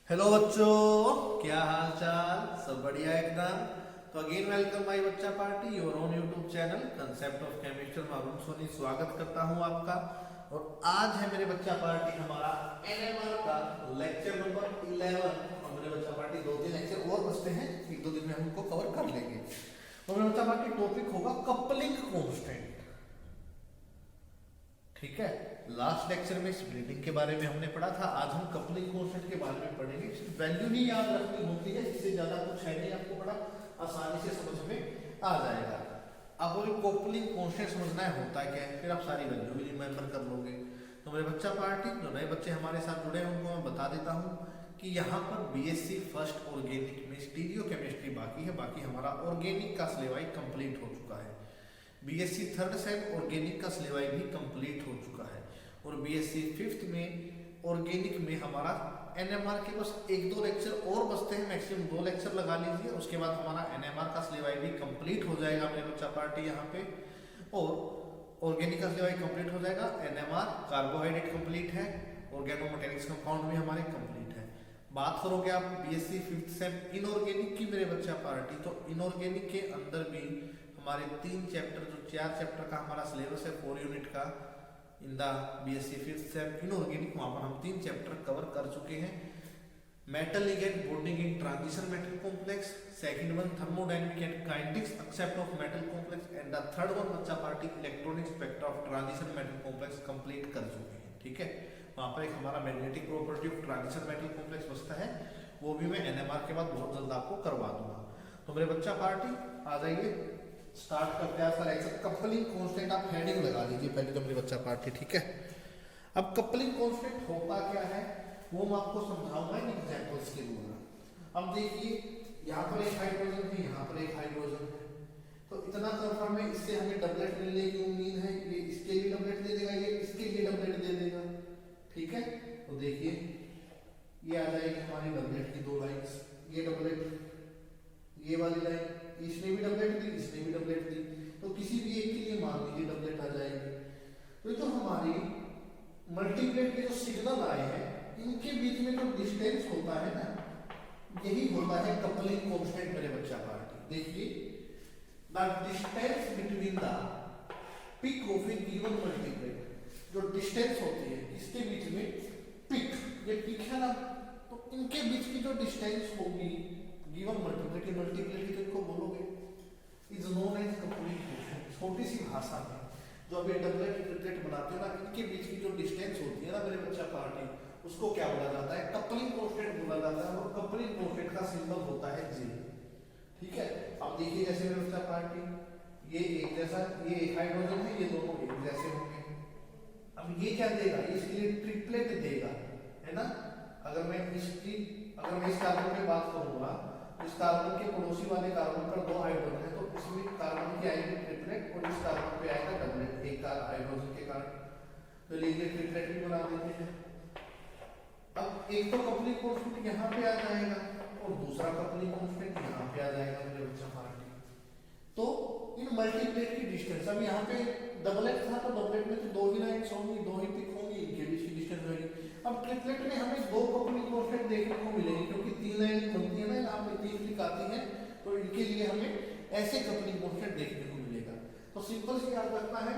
Hello बच्चों, क्या हाल चाल? सब बढ़िया एकदम। तो अगेन वेलकम माय बच्चा party, your own YouTube channel concept of chemistry में अरुण सोनी स्वागत करता हूं आपका। और आज है मेरे बच्चा पार्टी हमारा एनएमआर का लेक्चर नंबर 11। और मेरे बच्चा पार्टी 2-3 लेक्चर और बचते हैं, 1-2 दिन में हम उनको कवर कर लेंगे। तो मेरे बच्चा पार्टी टॉपिक होगा कपलिंग कांस्टेंट। ठीक है, लास्ट लेक्चर में स्प्लिटिंग के बारे में हमने पढ़ा था, आज हम कपलिंग कांस्टेंट के बारे में पढ़ेंगे। सिर्फ वैल्यू ही याद रखनी होती है, इससे ज्यादा कुछ है नहीं, आपको बड़ा आसानी से समझ में आ जाएगा। अब वो कपलिंग कांस्टेंट समझना है होता है क्या है, फिर आप सारी वैल्यू भी रिमेंबर कर लोगे। तो मेरे बच्चा पार्टी जो नए बच्चे हमारे साथ जुड़े हैं उनको मैं बता देता हूँ कि यहाँ पर बीएससी फर्स्ट ऑर्गेनिक में स्टीरियो केमिस्ट्री बाकी है, बाकी हमारा ऑर्गेनिक का सिलेबस कंप्लीट हो चुका है। बीएससी थर्ड सेम ऑर्गेनिक का सिलेबस भी कंप्लीट हो चुका है। और बीएससी फिफ्थ में ऑर्गेनिक में हमारा एनएमआर के बस 1-2 लेक्चर और बचते हैं, मैक्सिमम 2 लेक्चर लगा लीजिए, उसके बाद हमारा एनएमआर का सिलेबस भी कंप्लीट हो जाएगा मेरे बच्चा पार्टी यहाँ पे। और ऑर्गेनिक का सिलेबस कंप्लीट हो जाएगा, एनएमआर कार्बोहाइड्रेट कंप्लीट है, ऑर्गेनोमेटेरिक्स कंपाउंड भी हमारे कंप्लीट है। बात करोगे आप बीएससी फिफ्थ सेम इनऑर्गेनिक की मेरे बच्चा पार्टी, तो इनऑर्गेनिक के अंदर भी हमारे 3 चैप्टर, जो 4 चैप्टर का हमारा सिलेबस है 4 यूनिट का in the BSc fifth sem inorganic, वहां पर हम 3 चैप्टर कवर कर चुके हैं। Metal ligand bonding in transition metal complex, second one thermodynamic and kinetics except of metal complex, and the third one बच्चा party electronic spectra of transition metal complex complete कर चुके हैं। ठीक है, वहां पर एक हमारा magnetic property of transition metal complex बचता है, वो भी मैं एनएमआर के बाद बहुत जल्द आपको करवा दूंगा। तो मेरे बच्चा पार्टी आ जाइए, स्टार्ट करते हैं आपका लेक्चर। कपलिंग कांस्टेंट आप हेडिंग लगा लीजिए पहले तो मेरे बच्चा पार्टी, ठीक है। अब कपलिंग कांस्टेंट होता क्या है वो मैं आपको समझाऊंगा इन एग्जांपल्स के द्वारा। अब देखिए, यहाँ पर एक हाइड्रोजन है, यहाँ पर एक हाइड्रोजन है, तो इतना कंफर्म है, इससे हमें डबलेट मिलने की उम्मीद है। ये इसके लिए डबलेट दे देगा, ये इसके लिए डबलेट दे देगा, ठीक है। तो देखिए ये आ जाएगी हमारी डबलेट की 2 लाइन्स, ये डबलेट, ये वाली लाइन, इसने भी डबलेट दी, इसने भी डबलेट दी, तो किसी भी एक के लिए मान लीजिए डबलेट आ जाएगी। तो ये जो हमारी मल्टीप्लेट के जो सिग्नल आए हैं, इनके बीच में जो डिस्टेंस होता है ना, यही होता है कपलिंग कांस्टेंट मेरे बच्चा पार्टी। देखिए, the distance between the peak of a given multiplet, जो डिस्टेंस होती है इसके बीच में पिक, ये पिक है ना, तो इनके बीच की जो डिस्टेंस होगी गिवन मल्टीप्लिटी तो इनको बोलोगे is known as coupling constant. छोटी सी भाषा में जो अभी डबलेट ट्रिपलेट बनाते हो ना, इनके बीच की जो डिस्टेंस होती है ना मेरे बच्चा पार्टी, उसको क्या बोला जाता है? कपलिंग कांस्टेंट बोला जाता है। और कपलिंग कांस्टेंट का सिंबल होता है J, ठीक है। अब देखिए जैसे मेरे बच्चा पार्टी, ये एक जैसा, ये एक हाइड्रोजन है, ये दोनों एक जैसे होंगे। अब ये क्या देगा? इसके लिए ट्रिपलेट देगा, है ना। अगर मैं इस कार्बन पे बात करूंगा, इस कार्बन के पड़ोसी वाले कार्बन पर 2 हाइड्रोजन है, तो इसमें कार्बन की आएगी ट्रिपलेट और इस कार्बन पे आएगा डबलेट, एक हाइड्रोजन के कारण, तो लीजिए ट्रिपलेट भी बना देते हैं। अब एक तो कपलिंग कांस्टेंट यहाँ पे आ जाएगा और दूसरा कपलिंग कांस्टेंट यहाँ पे आ जाएगा मेरे बच्चा पार्टी। तो इन मल्टीप्लेट की डिस्टेंस, अब यहाँ पे डबलेट था तो डबलेट में तो 2 ही लाइन्स होंगी, 2 ही पिक होंगी, इनके बीच की डिस्टेंस होगी। अब ट्रिपलेट में हमें 2 कपलिंग कांस्टेंट देखने को मिलेंगे, क्योंकि 3 लाइन बनती है ना, यहाँ पे 3 पिक आती है, तो इनके लिए हमें ऐसे कपलिंग कांस्टेंट देखने को मिलेगा। तो सिंपल सी याद रखना है,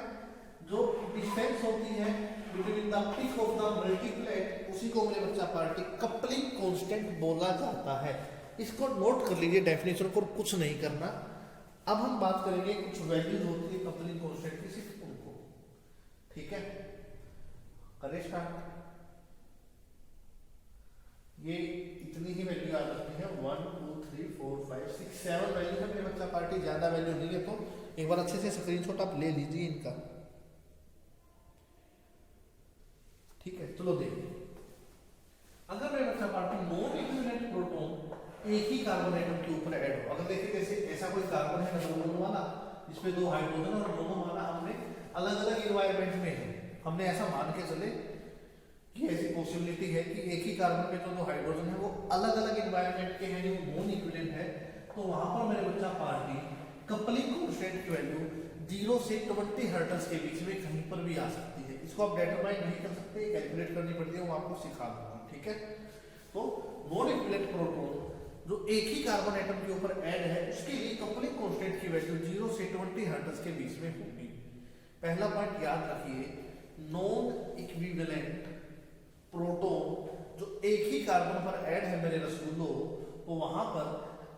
जो डिस्टेंस होती है between the peak of the multiplet, उसी को मेरे बच्चा पार्टी कपलिंग कांस्टेंट बोला जाता है। इसको नोट कर लीजिए, डेफिनेशन को कुछ नहीं करना। अब हम बात करेंगे कुछ वैल्यूज होती है कपलिंग कांस्टेंट की, सिर्फ उनको, ठीक है। करें स्टार्ट। ये इतनी ही वैल्यू आ सकती है, 1 2 3 4 5 6 7 वैल्यू है मेरे बच्चा पार्टी, ज्यादा वैल्यू नहीं है। तो एक बार अच्छे से स्क्रीनशॉट आप ले लीजिए इनका, ठीक है। चलो देखिए, अगर मेरे बच्चा पार्टी नॉन इक्विवेलेंट प्रोटॉन एक ही कार्बन एटम के ऊपर ऐड हो, अगर देखिए जैसे ऐसा कोई कार्बन है डबल वाला, इसमें 2 हाइड्रोजन और दोनों माना हमने अलग अलग एनवायरनमेंट में है, हमने ऐसा मान के चले कि ऐसी पॉसिबिलिटी है कि एक ही कार्बन में जो 2 हाइड्रोजन है वो अलग अलग एनवायरनमेंट के हैं, वो नॉन इक्विवेलेंट है, तो वहां पर मेरे बच्चा पार्टी कपलिंग कांस्टेंट की वैल्यू 0 से 20 हर्ट्ज के बीच में कहीं पर भी आ सकती है। इसको आप डिटरमाइन नहीं कर सकते, कैलकुलेट करनी पड़ती है, वो आपको सिखा दूंगा, ठीक है। तो नॉन इक्विवेलेंट प्रोटॉन जो एक ही कार्बन एटम के ऊपर ऐड है उसके लिए कपलिंग कांस्टेंट की वैल्यू 0 से 20 हर्ट्ज के बीच में होगी। पहला पॉइंट याद रखिए, नॉन इक्विवेलेंट प्रोटॉन जो एक ही कार्बन पर ऐड है मेरे रसगुल्लो, तो वहां पर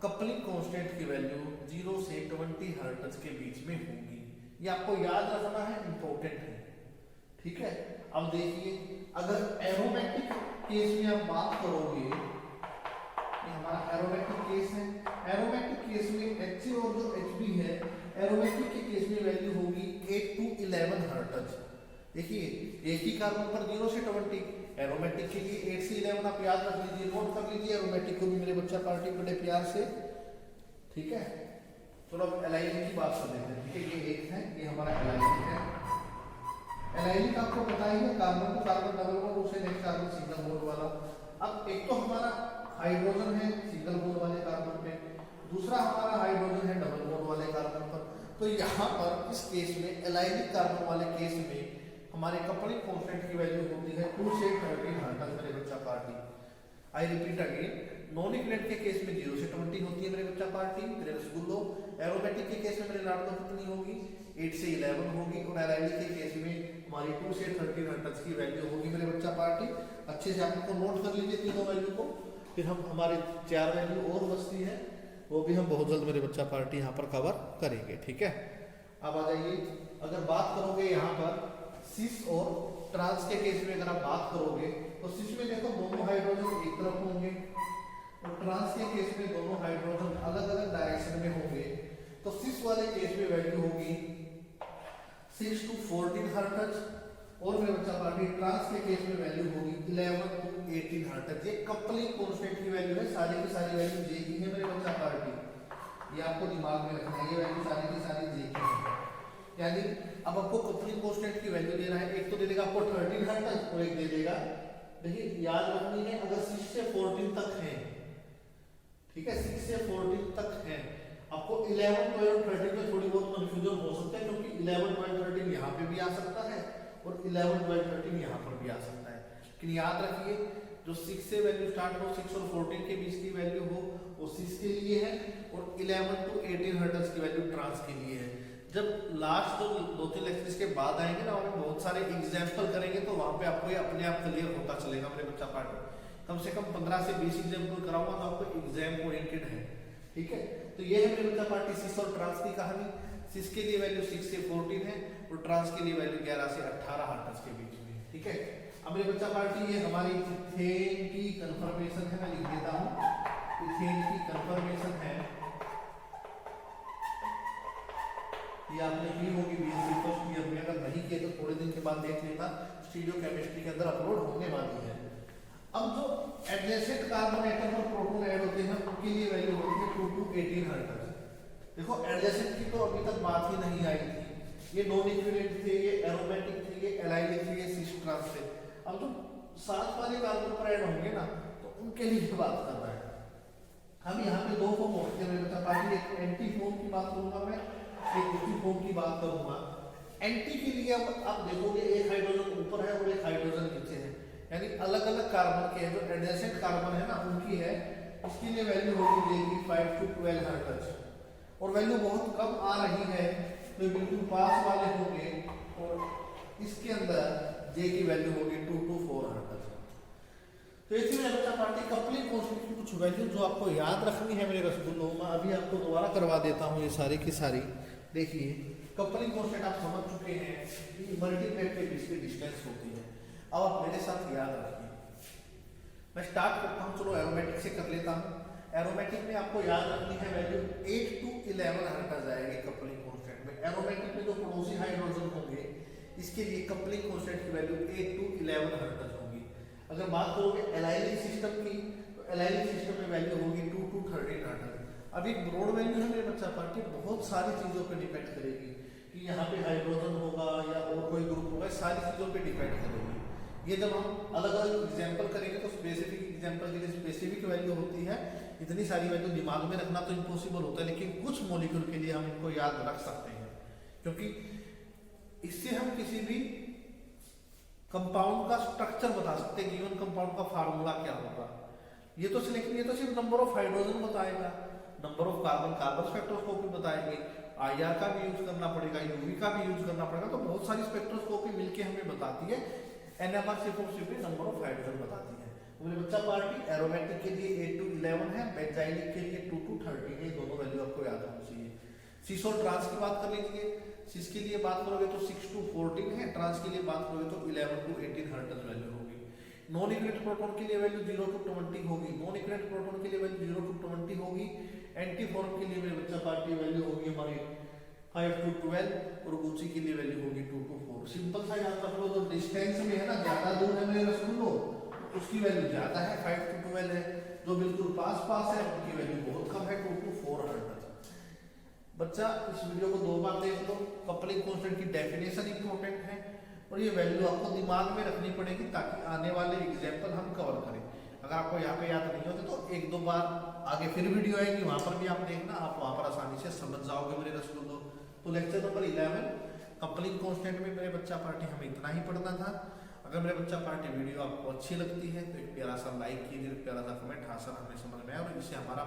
कपलिंग कांस्टेंट की वैल्यू 0 से 20 हर्ट्ज के बीच में होगी। ये आपको याद रखना है, इंपॉर्टेंट है, ठीक है। अब देखिए, अगर एरोमेटिक केस में आप बात करोगे, ये हमारा एरोमेटिक केस है, एरोमेटिक केस में HA और जो HB है, एरोमेटिक के केस में वैल्यू होगी 8 to 11 हर्ट्ज। देखिए एक ही कार्बन पर 0 से 20, एरोमेटिक के लिए 8 से 11 आप याद रख लीजिए, नोट कर लीजिए एरोमेटिक को भी मेरे बच्चा पार्टी बड़े प्यार से, ठीक है। चलो अब एलाइलिन की बात कर लेते हैं, ठीक है। ये एक है, ये हमारा एलाइलिन है। एलाइलिन का आपको पता ही है, carbon to carbon double bond, उसे नेक्स्ट कार्बन सिंगल बॉन्ड वाला। अब एक तो हमारा हाइड्रोजन है सिंगल बॉन्ड वाले कार्बन पे, दूसरा हमारा हाइड्रोजन है डबल बॉन्ड वाले कार्बन पर। तो यहाँ पर इस केस में एलाइलिक कार्बन वाले केस में हमारे कपलिंग कांस्टेंट की वैल्यू होती है 2 से 13 हर्ट्ज मेरे बच्चा party. I repeat again, non equivalent के केस में 0 से 20 होती है मेरे बच्चा पार्टी, मेरे रसगुल्लो। एरोमेटिक के केस में मेरे लाडलो कितनी होगी, 8 से 11 होगी, और एलाइलिक के केस में हमारी 2 से 13 हर्ट्ज की वैल्यू होगी मेरे बच्चा पार्टी। अच्छे से आपको नोट कर लीजिए तीनों वैल्यू को, फिर हम हमारे 4 वैल्यू और बचती है, वो भी हम बहुत जल्द मेरे बच्चा पार्टी यहाँ पर कवर करेंगे, ठीक है। अब आ जाइए, अगर बात करोगे यहाँ पर सिस और ट्रांस के केस में, अगर आप बात करोगे तो सिस में देखो दोनों हाइड्रोजन एक तरफ होंगे, और ट्रांस के केस में दोनों हाइड्रोजन अलग अलग डायरेक्शन में होंगे। तो सिस वाले केस में वैल्यू होगी 6 to 14 हर्ट्ज, और मेरे बच्चा पार्टी ट्रांस के केस में वैल्यू होगी 11 to 18 हर्ट्ज। ये कपलिंग कांस्टेंट की वैल्यू है, सारी की सारी वैल्यू जे की है मेरे बच्चा पार्टी, ये आपको दिमाग में रखना है, ये वैल्यू सारी की सारी जे की है। यानी अब आपको कपलिंग कांस्टेंट की वैल्यू देना है, एक तो दे देगा आपको 13 हर्ट्ज और एक दे देगा, देखिए याद रखनी है, अगर 6 से 14 तक है, ठीक है, 6 से 14 तक है, आपको 11, 12, 13 में थोड़ी बहुत कंफ्यूजन हो सकता है, क्योंकि 11, 12, 13 यहाँ पे भी आ सकता है और 11, 12, 13 यहाँ पर भी आ सकता है। लेकिन याद रखिए, जो 6 से वैल्यू स्टार्ट हो, 6 और 14 के बीच की वैल्यू हो, वो 6 के लिए है, और 11 to 18 हर्ट्ज की वैल्यू ट्रांस के लिए है। जब लास्ट जो 2-3 लेक्चर्स के बाद आएंगे ना, वहाँ बहुत सारे एग्जाम्पल करेंगे, तो वहाँ पे आपको ये अपने आप क्लियर होता चलेगा मेरे बच्चा पार्टी। कम से कम 15 से 20 एग्जाम्पल कराऊंगा, तो आपको एग्जाम ओरिएंटेड है, ठीक है। तो ये है मेरे बच्चा पार्टी सिस और ट्रांस की कहानी। सिस के लिए वैल्यू 6 से 14 है, और ट्रांस के लिए वैल्यू 11 से 18 हर्ट्ज के बीच में, ठीक है। अब मेरे बच्चा पार्टी, ये हमारी इथेन की कंफर्मेशन है, मैं लिख देता हूँ, इथेन की कंफर्मेशन है, ये आपने की होगी बीएससी फर्स्ट ईयर में, अगर नहीं किए तो थोड़े दिन के बाद देख लेना, स्टीरियो केमिस्ट्री के अंदर अपलोड होने वाली है। अब जो एडजेसेंट कार्बन एटम पर प्रोटॉन ऐड होते हैं, उनके लिए वैल्यू होती है 2 to 18 हर्ट्ज। देखो एडजेसेंट की तो अभी तक बात ही नहीं आई थी, ये नॉन इक्विवेलेंट थे, ये एरोमेटिक थे, ये एलाइलिक थे, ये सिस ट्रांस थे। अब जो साथ वाले कार्बन पर ऐड होंगे ना, तो उनके लिए बात कर रहा है। हम यहाँ पे 2 फॉर्म होते हैं मेरे बच्चा पार्टी, एक एंटी फॉर्म की बात करूंगा मैं, एक उसी फॉर्म की बात करूंगा। एंटी के लिए अब आप देखोगे एक हाइड्रोजन ऊपर है और एक हाइड्रोजन नीचे है, यानी अलग अलग कार्बन के हैं, जो एडजेसेंट कार्बन है ना उनकी है, इसके लिए वैल्यू होगी जे 5 to 12 हर्ट्ज, और वैल्यू बहुत कम आ रही है, तो बिल्कुल पास वाले होंगे, और इसके अंदर जे की वैल्यू होगी 2 to 4 हर्ट्ज। तो ऐसे में बच्चा पार्टी कपलिंग कांस्टेंट की कुछ वैल्यू जो आपको याद रखनी है मेरे रसगुल्लों में, अभी आपको दोबारा करवा देता हूँ ये सारी की सारी। देखिए कपलिंग कांस्टेंट आप समझ चुके हैं कि मल्टीप्लेट के बीच की डिस्टेंस होती है। अब आप मेरे साथ याद रखिए, मैं स्टार्ट करता हूँ, चलो एरोमेटिक से कर लेता हूँ। एरोमेटिक में आपको याद रखनी है वैल्यू 8 to 11 हर्ट्ज आएगी कपलिंग कांस्टेंट में। एरोमेटिक में जो पड़ोसी हाइड्रोजन होंगे, इसके लिए कपलिंग कांस्टेंट की वैल्यू 8 to 11 हर्ट्ज होगी। अगर बात करोगे एलाइलिक सिस्टम की, तो एलाइलिक सिस्टम में वैल्यू होगी 2 to 13 हर्ट्ज। अब एक ब्रॉड वैल्यू है मेरे बच्चा पार्टी, बहुत सारी चीजों पर डिपेंड करेगी कि यहाँ पे हाइड्रोजन होगा या और कोई ग्रुप होगा, सारी चीजों पे डिपेंड करेगी। ये जब हम अलग अलग एग्जाम्पल करेंगे तो स्पेसिफिक एग्जाम्पल के लिए स्पेसिफिक वैल्यू होती है, इतनी सारी वैल्यू दिमाग में रखना तो इम्पॉसिबल होता है, लेकिन कुछ मॉलिक्यूल के लिए हम इनको याद रख सकते हैं, क्योंकि इससे हम किसी भी कंपाउंड का स्ट्रक्चर बता सकते हैं, गिवन कंपाउंड का फार्मूला क्या होगा। ये तो सिर्फ नंबर ऑफ हाइड्रोजन बताएगा, number of carbon carbon spectroscopy बताएंगे, आईआर का भी यूज करना पड़ेगा, यूवी का भी यूज करना पड़ेगा। तो बहुत सारी स्पेक्ट्रोस्कोपी मिलके हमें बताती है, एनएमआर सिर्फ और सिर्फ नंबर ऑफ हाइड्रोजन बताती है। तो मेरे बच्चा पार्टी एरोमेटिक के लिए 8 to 11 है, बेंजाइलिक के लिए 2 to 13 है, दोनों वैल्यू आपको याद होनी चाहिए। सिस और ट्रांस की बात कर लीजिए, सिस के लिए बात करोगे तो 6 to 14 है, ट्रांस के लिए बात करोगे तो 11 to 18 हर्ट्ज वैल्यू होगी। नॉन इक्विवेलेंट प्रोटॉन के लिए वैल्यू 0 to 20 होगी, नॉन इक्विवेलेंट प्रोटॉन के लिए वैल्यू 0 to 20 होगी। एंटीफॉर्म के लिए मेरे बच्चा पार्टी वैल्यू होगी हमारी 5 to 12 और गुची के लिए वैल्यू होगी 2 to 4। सिंपल सा याद रख लो, तो डिस्टेंस में है ना, ज्यादा दूर है मेरे रसगुल्लो, उसकी वैल्यू ज्यादा है 5 to 12 है, जो बिल्कुल पास पास है उनकी वैल्यू बहुत कम है 2 to 4 हर्ट्ज। बच्चा इस वीडियो को 2 बार देख लो, कपलिंग कांस्टेंट की डेफिनेशन इंपॉर्टेंट है और ये वैल्यू आपको दिमाग में रखनी पड़ेगी ताकि आने वाले एग्जाम्पल हम कवर करें। अगर आपको यहाँ पे याद नहीं होते तो 1-2 बार आगे फिर वीडियो आएगी, वहां पर भी आप देखना, आप वहां पर आसानी से समझ जाओगे मेरे रसगुल्लो। तो लेक्चर नंबर 11 कपलिंग कांस्टेंट में मेरे बच्चा पार्टी हमें इतना ही पढ़ना था। अगर मेरे बच्चा पार्टी वीडियो आपको अच्छी लगती है तो एक प्यारा सा लाइक कीजिए, प्यारा सा कमेंट, हाँ सर हमें समझ में आया, और इससे हमारा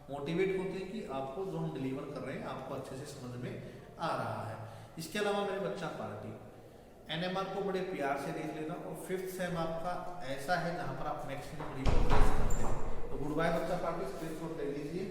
मोटिवेट होते हैं कि आपको जो हम डिलीवर कर रहे हैं आपको अच्छे से समझ में आ रहा है। इसके अलावा मेरे बच्चा पार्टी एनएमआर को बड़े प्यार से देख लेना, और 5th सेम आपका ऐसा है जहां पर आप मैक्सिमम रिकॉग्नाइज करते हैं। तो गुड बाय बच्चा पार्टी, स्क्रीनशॉट ले लीजिए।